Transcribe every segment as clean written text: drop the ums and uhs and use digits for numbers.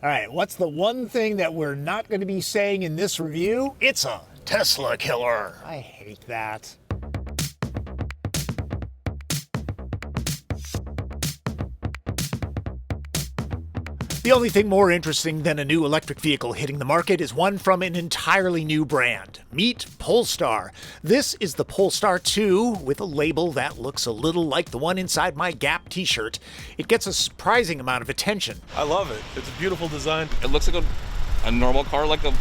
All right, what's the one thing that we're not going to be saying in this review? It's a Tesla killer. I hate that. The only thing more interesting than a new electric vehicle hitting the market is one from an entirely new brand. Meet Polestar. This is the Polestar 2 with a label that looks a little like the one inside my Gap t-shirt. It gets a surprising amount of attention. I love it. It's a beautiful design. It looks like a normal car, like a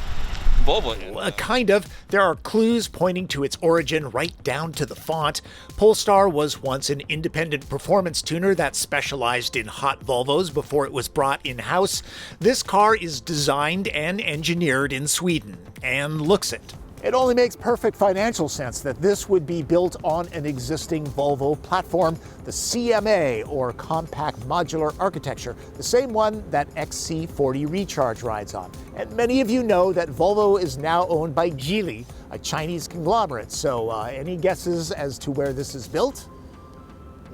Volvo. Kind of. There are clues pointing to its origin right down to the font. Polestar was once an independent performance tuner that specialized in hot Volvos before it was brought in-house. This car is designed and engineered in Sweden, and looks it. It only makes perfect financial sense that this would be built on an existing Volvo platform, the CMA, or Compact Modular Architecture, the same one that XC40 Recharge rides on. And many of you know that Volvo is now owned by Geely, a Chinese conglomerate. So any guesses as to where this is built?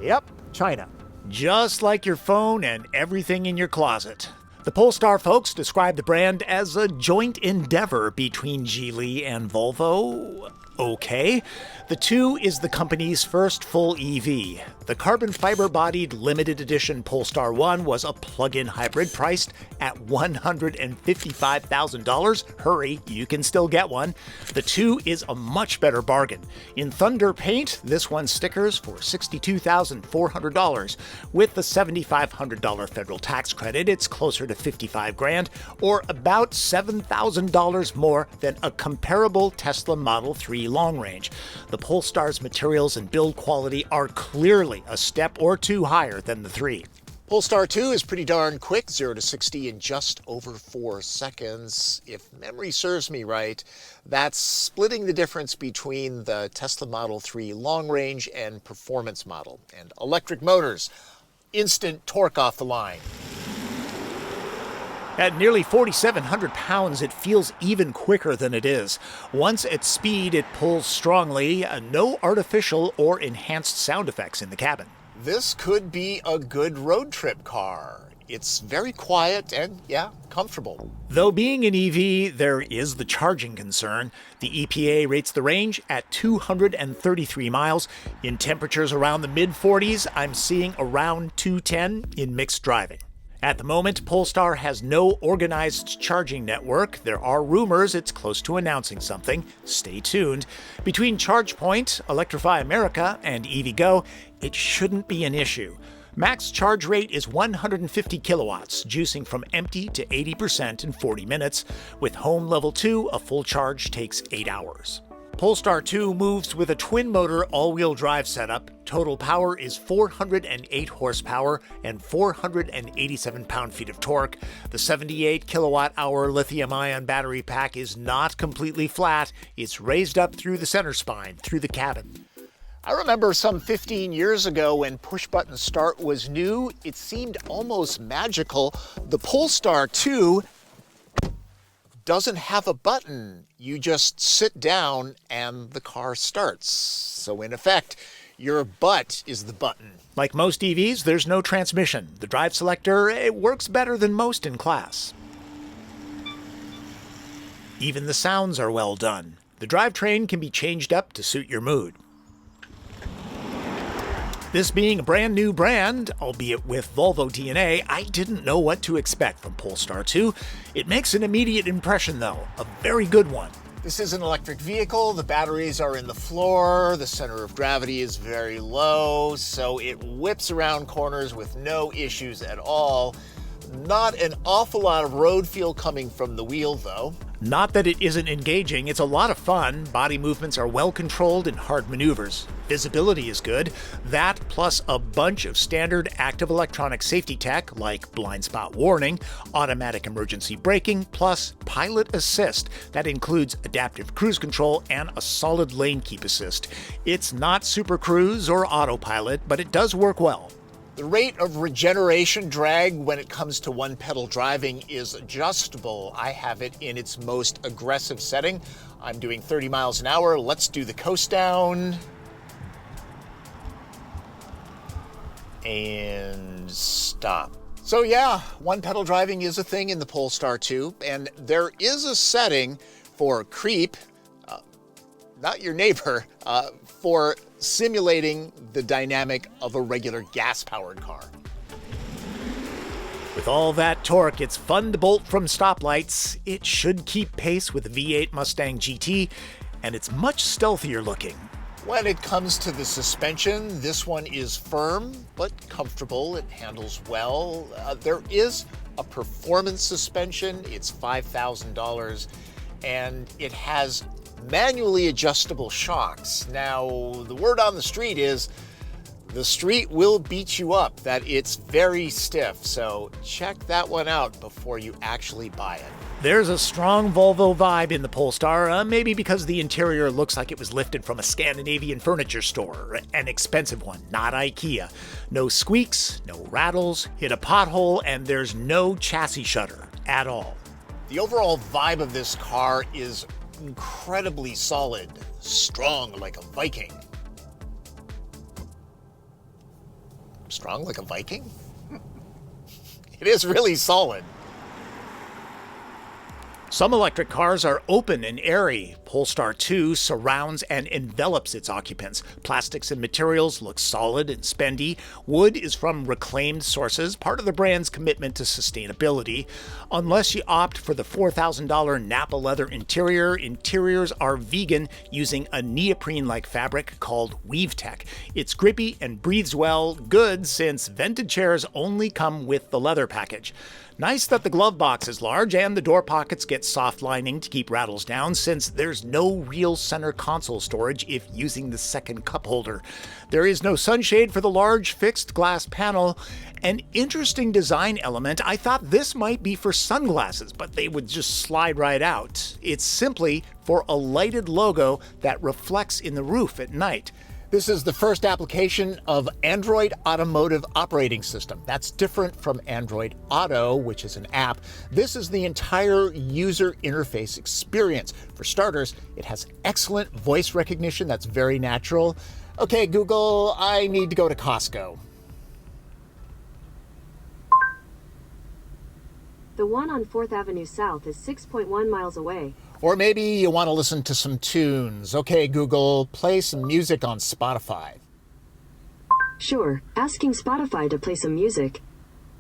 Yep, China. Just like your phone and everything in your closet. The Polestar folks describe the brand as a joint endeavor between Geely and Volvo. Okay. The 2 is the company's first full EV. The carbon fiber-bodied limited edition Polestar 1 was a plug-in hybrid priced at $155,000. Hurry, you can still get one. The 2 is a much better bargain. In Thunder paint, this one stickers for $62,400. With the $7,500 federal tax credit, it's closer to $55,000, or about $7,000 more than a comparable Tesla Model 3 long range. The Polestar's materials and build quality are clearly a step or two higher than the 3. Polestar 2 is pretty darn quick, 0 to 60 in just over 4 seconds. If memory serves me right, that's splitting the difference between the Tesla Model 3 long range and performance model. And electric motors, instant torque off the line. At nearly 4,700 pounds, it feels even quicker than it is. Once at speed, it pulls strongly. No artificial or enhanced sound effects in the cabin. This could be a good road trip car. It's very quiet and, yeah, comfortable. Though being an EV, there is the charging concern. The EPA rates the range at 233 miles. In temperatures around the mid-40s, I'm seeing around 210 in mixed driving. At the moment, Polestar has no organized charging network. There are rumors it's close to announcing something. Stay tuned. Between ChargePoint, Electrify America, and EVgo, it shouldn't be an issue. Max charge rate is 150 kilowatts, juicing from empty to 80% in 40 minutes. With Home Level 2, a full charge takes 8 hours. Polestar 2 moves with a twin-motor all-wheel drive setup. Total power is 408 horsepower and 487 pound-feet of torque. The 78 kilowatt-hour lithium-ion battery pack is not completely flat. It's raised up through the center spine, through the cabin. I remember some 15 years ago when push-button start was new, it seemed almost magical. The Polestar 2 doesn't have a button. You just sit down and the car starts. So in effect, your butt is the button. Like most EVs, there's no transmission. The drive selector, it works better than most in class. Even the sounds are well done. The drivetrain can be changed up to suit your mood. This being a brand new brand, albeit with Volvo DNA, I didn't know what to expect from Polestar 2. It makes an immediate impression though, a very good one. This is an electric vehicle, the batteries are in the floor, the center of gravity is very low, so it whips around corners with no issues at all. Not an awful lot of road feel coming from the wheel though. Not that it isn't engaging, it's a lot of fun. Body movements are well controlled in hard maneuvers. Visibility is good. That plus a bunch of standard active electronic safety tech like blind spot warning, automatic emergency braking, plus pilot assist. That includes adaptive cruise control and a solid lane keep assist. It's not super cruise or autopilot, but it does work well. The rate of regeneration drag when it comes to one-pedal driving is adjustable. I have it in its most aggressive setting. I'm doing 30 miles an hour. Let's do the coast down. And stop. So yeah, one-pedal driving is a thing in the Polestar 2, and there is a setting for creep, not your neighbor, for simulating the dynamic of a regular gas-powered car. With all that torque, it's fun to bolt from stoplights. It should keep pace with the V8 Mustang GT, and it's much stealthier looking. When it comes to the suspension, this one is firm but comfortable. It handles well. There is a performance suspension. It's $5,000, and it has manually adjustable shocks. Now, the word on the street is the street will beat you up, that it's very stiff, so check that one out before you actually buy it. There's a strong Volvo vibe in the Polestar, maybe because the interior looks like it was lifted from a Scandinavian furniture store, an expensive one, not IKEA. No squeaks, no rattles, hit a pothole, and there's no chassis shudder at all. The overall vibe of this car is incredibly solid, strong like a Viking. Strong like a Viking? It is really solid. Some electric cars are open and airy. Polestar 2 surrounds and envelops its occupants. Plastics and materials look solid and spendy. Wood is from reclaimed sources, part of the brand's commitment to sustainability. Unless you opt for the $4,000 Napa leather interior, interiors are vegan using a neoprene-like fabric called WeaveTech. It's grippy and breathes well, good since vented chairs only come with the leather package. Nice that the glove box is large and the door pockets get soft lining to keep rattles down, since there's no real center console storage if using the second cup holder. There is no sunshade for the large fixed glass panel. An interesting design element, I thought this might be for sunglasses, but they would just slide right out. It's simply for a lighted logo that reflects in the roof at night. This is the first application of Android Automotive operating system. That's different from Android Auto, which is an app. This is the entire user interface experience. For starters, it has excellent voice recognition that's very natural. Okay, Google, I need to go to Costco. The one on 4th Avenue South is 6.1 miles away. Or maybe you want to listen to some tunes. Okay, Google, play some music on Spotify. Sure, asking Spotify to play some music.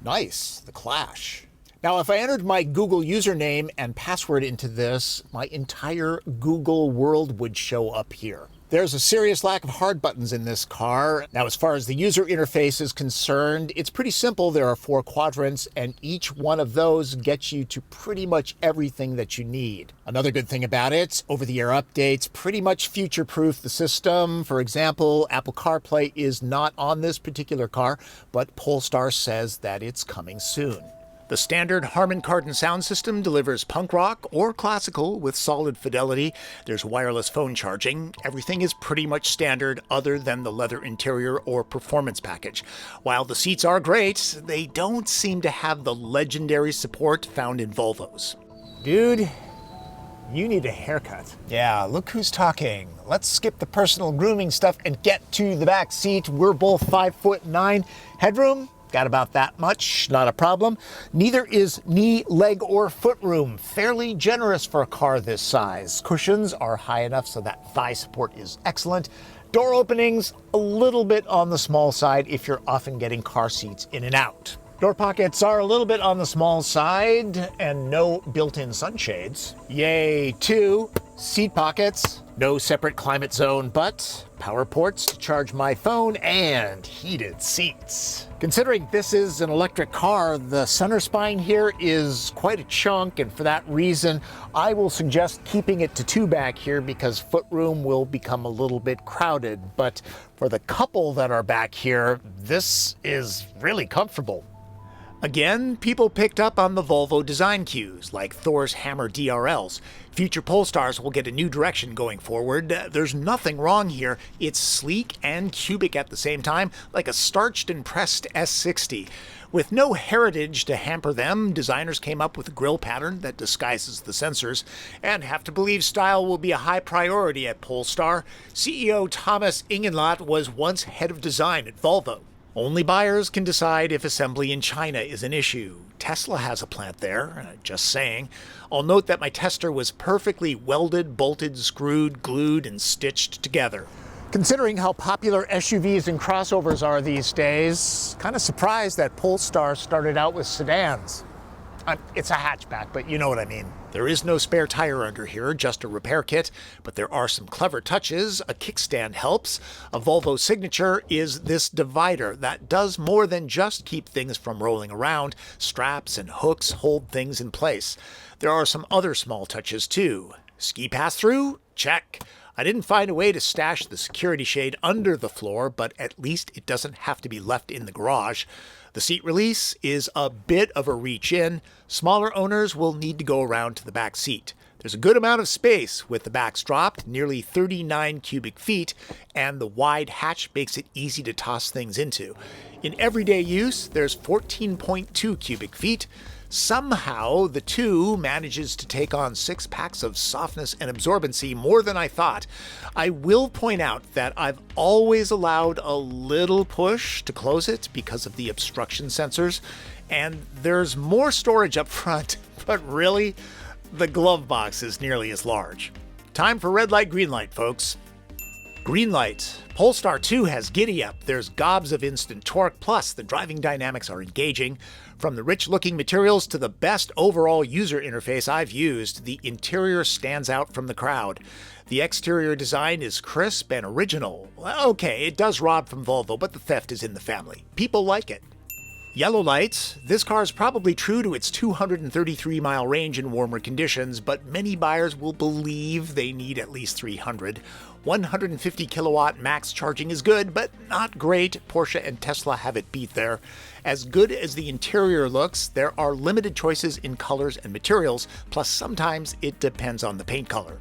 Nice, the Clash. Now, if I entered my Google username and password into this, my entire Google world would show up here. There's a serious lack of hard buttons in this car. Now, as far as the user interface is concerned, it's pretty simple. There are 4 quadrants, and each one of those gets you to pretty much everything that you need. Another good thing about it, over-the-air updates pretty much future-proof the system. For example, Apple CarPlay is not on this particular car, but Polestar says that it's coming soon. The standard Harman Kardon sound system delivers punk rock or classical with solid fidelity. There's wireless phone charging. Everything is pretty much standard other than the leather interior or performance package. While the seats are great, they don't seem to have the legendary support found in Volvos. Dude, you need a haircut. Yeah, look who's talking. Let's skip the personal grooming stuff and get to the back seat. We're both 5'9". Headroom? Got about that much, not a problem. Neither is knee, leg, or foot room. Fairly generous for a car this size. Cushions are high enough so that thigh support is excellent. Door openings, a little bit on the small side if you're often getting car seats in and out. Door pockets are a little bit on the small side and no built-in sunshades. Yay, 2 seat pockets. No separate climate zone, but power ports to charge my phone and heated seats. Considering this is an electric car, the center spine here is quite a chunk, and for that reason, I will suggest keeping it to 2 back here because footroom will become a little bit crowded. But for the couple that are back here, this is really comfortable. Again, people picked up on the Volvo design cues, like Thor's Hammer DRLs. Future Polestars will get a new direction going forward. There's nothing wrong here. It's sleek and cubic at the same time, like a starched and pressed S60. With no heritage to hamper them, designers came up with a grille pattern that disguises the sensors, and have to believe style will be a high priority at Polestar. CEO Thomas Ingenlath was once head of design at Volvo. Only buyers can decide if assembly in China is an issue. Tesla has a plant there, just saying. I'll note that my tester was perfectly welded, bolted, screwed, glued, and stitched together. Considering how popular SUVs and crossovers are these days, kind of surprised that Polestar started out with sedans. It's a hatchback, but you know what I mean. There is no spare tire under here, just a repair kit, but there are some clever touches. A kickstand helps. A Volvo signature is this divider that does more than just keep things from rolling around. Straps and hooks hold things in place. There are some other small touches too. Ski pass-through? Check. I didn't find a way to stash the security shade under the floor, but at least it doesn't have to be left in the garage. The seat release is a bit of a reach in. Smaller owners will need to go around to the back seat. There's a good amount of space with the backs dropped, nearly 39 cubic feet, and the wide hatch makes it easy to toss things into. In everyday use, there's 14.2 cubic feet. Somehow, the 2 manages to take on 6 packs of softness and absorbency, more than I thought. I will point out that I've always allowed a little push to close it because of the obstruction sensors, and there's more storage up front, but really, the glove box is nearly as large. Time for red light, green light, folks. Green light. Polestar 2 has giddy up. There's gobs of instant torque, plus the driving dynamics are engaging. From the rich-looking materials to the best overall user interface I've used, the interior stands out from the crowd. The exterior design is crisp and original. Okay, it does rob from Volvo, but the theft is in the family. People like it. Yellow lights. This car is probably true to its 233-mile range in warmer conditions, but many buyers will believe they need at least 300. 150 kilowatt max charging is good, but not great. Porsche and Tesla have it beat there. As good as the interior looks, there are limited choices in colors and materials, plus sometimes it depends on the paint color.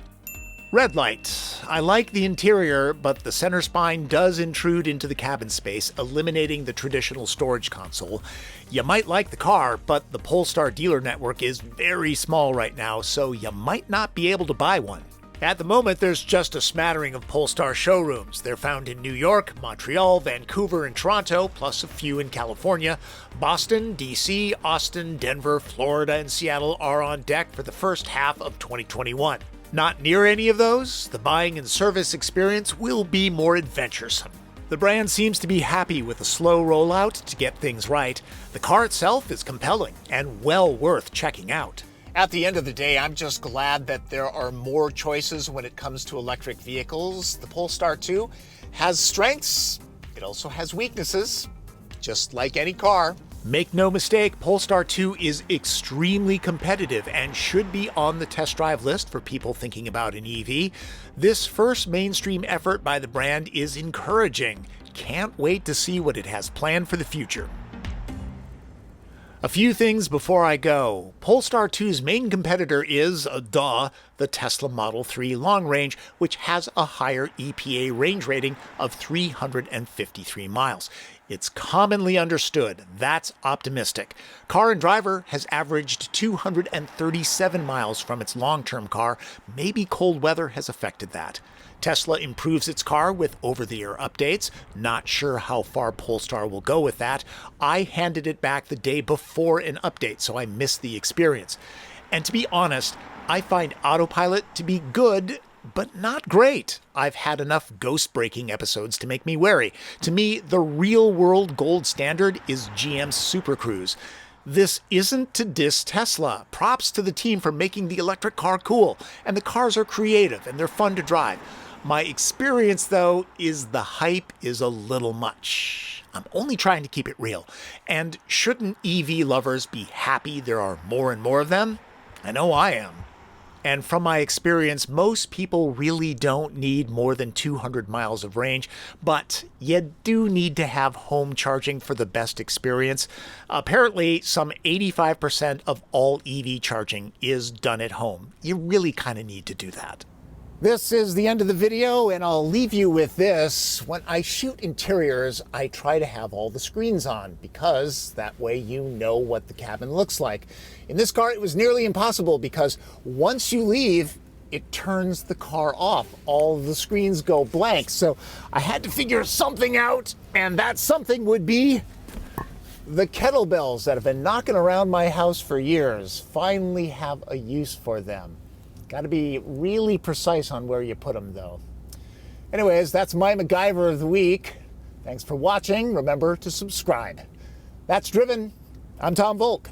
Red light. I like the interior, but the center spine does intrude into the cabin space, eliminating the traditional storage console. You might like the car, but the Polestar dealer network is very small right now, so you might not be able to buy one. At the moment, there's just a smattering of Polestar showrooms. They're found in New York, Montreal, Vancouver, and Toronto, plus a few in California. Boston, DC, Austin, Denver, Florida, and Seattle are on deck for the first half of 2021. Not near any of those, the buying and service experience will be more adventuresome. The brand seems to be happy with a slow rollout to get things right. The car itself is compelling and well worth checking out. At the end of the day, I'm just glad that there are more choices when it comes to electric vehicles. The Polestar 2 has strengths. It also has weaknesses, just like any car. Make no mistake, Polestar 2 is extremely competitive and should be on the test drive list for people thinking about an EV. This first mainstream effort by the brand is encouraging. Can't wait to see what it has planned for the future. A few things before I go. Polestar 2's main competitor is, the Tesla Model 3 Long Range, which has a higher EPA range rating of 353 miles. It's commonly understood. That's optimistic. Car and Driver has averaged 237 miles from its long-term car. Maybe cold weather has affected that. Tesla improves its car with over-the-air updates. Not sure how far Polestar will go with that. I handed it back the day before an update, so I missed the experience. And to be honest, I find autopilot to be good, but not great. I've had enough ghost-breaking episodes to make me wary. To me, the real-world gold standard is GM's Super Cruise. This isn't to diss Tesla. Props to the team for making the electric car cool, and the cars are creative and they're fun to drive. My experience, though, is the hype is a little much. I'm only trying to keep it real. And shouldn't EV lovers be happy there are more and more of them? I know I am. And from my experience, most people really don't need more than 200 miles of range, but you do need to have home charging for the best experience. Apparently, some 85% of all EV charging is done at home. You really kind of need to do that. This is the end of the video, and I'll leave you with this. When I shoot interiors, I try to have all the screens on, because that way you know what the cabin looks like. In this car, it was nearly impossible, because once you leave, it turns the car off. All the screens go blank. So I had to figure something out, and that something would be the kettlebells that have been knocking around my house for years. Finally have a use for them. Got to be really precise on where you put them, though. Anyways, that's my MacGyver of the week. Thanks for watching. Remember to subscribe. That's Driven. I'm Tom Voelk.